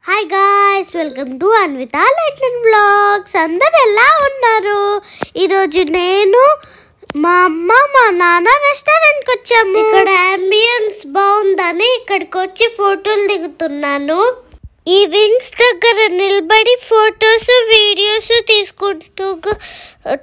Hi guys, welcome to Anvita లైట్లన్ vlogs. అందరు ఎలా ఉన్నారు? ఈరోజు నేను మా అమ్మ మా నాన్న రెస్టారెంట్కి వచ్చాము. ఇక్కడ అంబియన్స్ బాగుందని ఇక్కడికి వచ్చి ఫోటోలు దిగుతున్నాను. ఈ వింగ్స్ దగ్గర నిలబడి ఫొటోస్ వీడియోస్ తీసుకుంటూ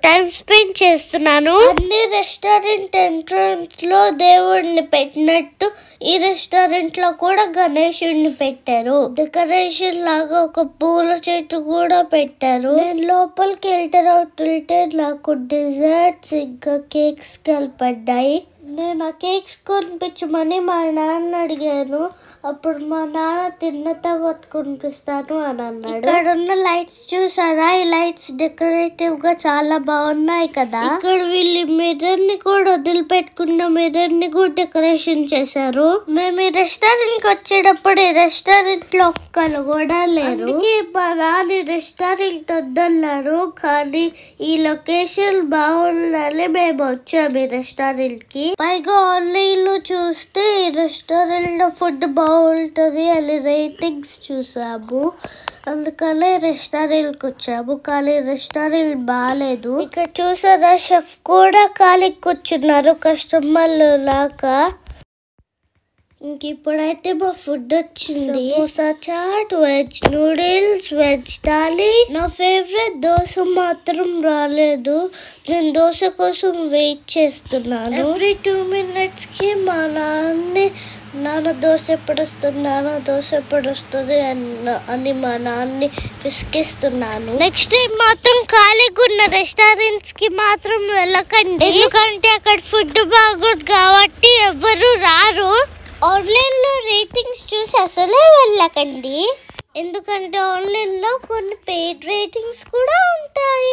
టైం స్పెండ్ చేస్తున్నాను. అన్ని రెస్టారెంట్ ఎంట్రన్స్ లో దేవుడిని పెట్టినట్టు ఈ రెస్టారెంట్ లో కూడా గణేశుడిని పెట్టారు. డెకరేషన్ లాగా ఒక పూల చెట్టు కూడా పెట్టారు. నేను లోపలికి ఎంటర్ అవుతుంటే నాకు డిజర్ట్స్ ఇంకా కేక్స్ కనపడ్డాయి. నేను ఆ కేక్స్ కొనిపించమని మా నాన్న అడిగాను. అప్పుడు మా నాన్న తిన్న తర్వాత కొనిపిస్తాను అని అన్నాడు. ఇక్కడ ఉన్న లైట్స్ చూసారా? ఈ లైట్స్ డెకరేటివ్ గా చాలా బాగున్నాయి కదా. ఇక్కడ వీళ్ళు మిర్రర్ ని కూడా వదిలిపెట్టుకున్న మిర్రర్ ని కూడా డెకరేషన్ చేశారు. మేము ఈ రెస్టారెంట్ కి వచ్చేటప్పుడు ఈ రెస్టారెంట్ లో ఒక్కరు కూడా లేరు. మా నాన్న రెస్టారెంట్ వద్దన్నారు, కానీ ఈ లొకేషన్ బాగుందని మేము వచ్చాము ఈ రెస్టారెంట్ కి. పైగా ఆన్లైన్ లో చూస్తే ఈ రెస్టారెంట్ లో ఫుడ్ బాగుంటది అని రేటింగ్స్ చూసాము. అందుకనే రెస్టారెంట్కి వచ్చాము, కానీ రెస్టారెంట్ బాగాలేదు. ఇక్కడ చూసారా, షెఫ్ కూడా ఖాళీకి కూర్చున్నారు కస్టమర్లు లాగా. ఇంక ఇప్పుడైతే మా ఫుడ్ వచ్చింది. Samosa chaat, veg noodles, veg thali. నా ఫేవరెట్ దోశ మాత్రం రాలేదు. నేను దోశ కోసం వెయిట్ చేస్తున్నాను. ఎవ్రీ 2 minutes కి మా నాన్న దోశ ఎప్పుడు వస్తుంది అని మా నాన్నని విసిగిస్తున్నాను. నెక్స్ట్ టైం మాత్రం ఖాళీగా ఉన్న రెస్టారెంట్స్ కి మాత్రం వెళ్ళకండి, ఎందుకంటే అక్కడ ఫుడ్ బాగోదు కాబట్టి ఎవరు రారు. ఆన్లైన్ లో రేటింగ్స్ చూసి అసలే వెళ్ళకండి, ఎందుకంటే ఆన్లైన్ లో కొన్ని పెయిడ్ రేటింగ్స్ కూడా ఉంటాయి.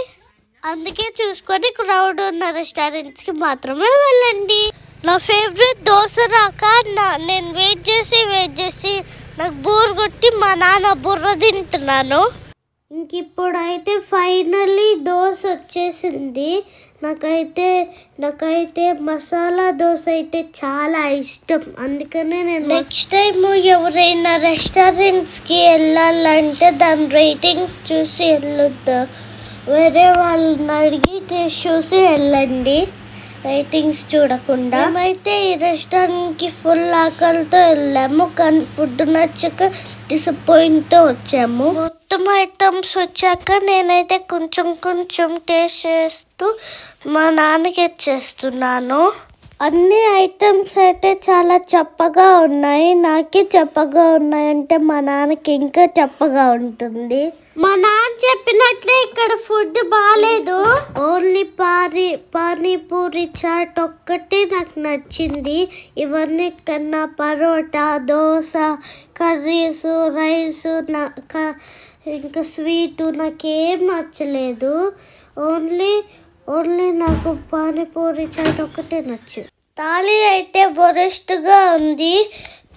అందుకే చూసుకొని క్రౌడ్ ఉన్న రెస్టారెంట్స్ కి మాత్రమే వెళ్ళండి. నా ఫేవరెట్ దోశ రాక నేను వెయిట్ చేసి నాకు బోర్ కొట్టి మా నాన్న బుర్ర తింటున్నాను. ఇంక ఇప్పుడైతే ఫైనల్లీ దోశ వచ్చేసింది. నాకైతే మసాలా దోశ అయితే చాలా ఇష్టం. అందుకనే నేను నెక్స్ట్ టైం ఎవరైనా రెస్టారెంట్స్కి వెళ్ళాలంటే దాని రేటింగ్స్ చూసి వెళ్ళొద్దు, వేరే వాళ్ళని అడిగి చూసి వెళ్ళండి, రేటింగ్స్ చూడకుండా. మేమైతే ఈ రెస్టారెంట్కి ఫుల్ ఆకలితో వెళ్ళాము, కానీ ఫుడ్ నచ్చక డిసప్పాయింట్తో వచ్చాము. మొత్తం ఐటమ్స్ వచ్చాక నేనైతే కొంచెం టేస్ట్ చేస్తూ మా నాన్నకి ఇచ్చేస్తున్నాను. అన్ని ఐటమ్స్ అయితే చాలా చప్పగా ఉన్నాయి. నాకే చప్పగా ఉన్నాయంటే మా నాన్నకి ఇంకా చప్పగా ఉంటుంది. మా నాన్న చెప్పినట్లే ఇక్కడ ఫుడ్ బాగాలేదు. ఓన్లీ పానీపూరి చాట్ ఒక్కటి నాకు నచ్చింది. ఇవన్నీ కన్నా పరోటా, దోశ, కర్రీస్, రైస్ ఇంకా స్వీటు నాకేం నచ్చలేదు. ఓన్లీ నాకు పానీపూరి చాట్ ఒక్కటే నచ్చింది. థాలీ అయితే వరెస్ట్గా ఉంది.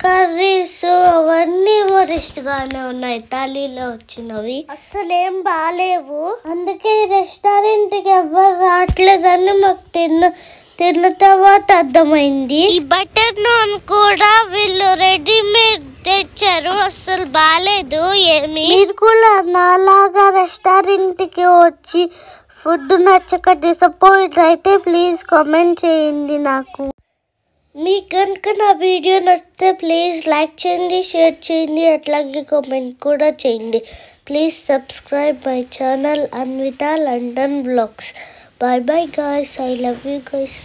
కర్రీస్ అవన్నీ వరెస్ట్గానే ఉన్నాయి. థాలీలో వచ్చినవి అస్సలేం బాగాలేవు. అందుకే రెస్టారెంట్కి ఎవరు రావట్లేదని మాకు తిన్న తర్వాత అర్థమైంది. ఈ బటర్ నాన్ కూడా వీళ్ళు రెడీమేడ్ తెచ్చారు, అస్సలు బాగాలేదు ఏమి. మీరు కూడా నాలాగా రెస్టారెంట్కి వచ్చి ఫుడ్ నచ్చక డిసప్పాయింట్ అయితే ప్లీజ్ కామెంట్ చేయండి నాకు. మీకు కనుక నా వీడియో నచ్చితే ప్లీజ్ లైక్ చేయండి, షేర్ చేయండి, అట్లాగే కామెంట్ కూడా చేయండి. Please subscribe my channel Anvitha London vlogs. Bye bye guys, I love you guys.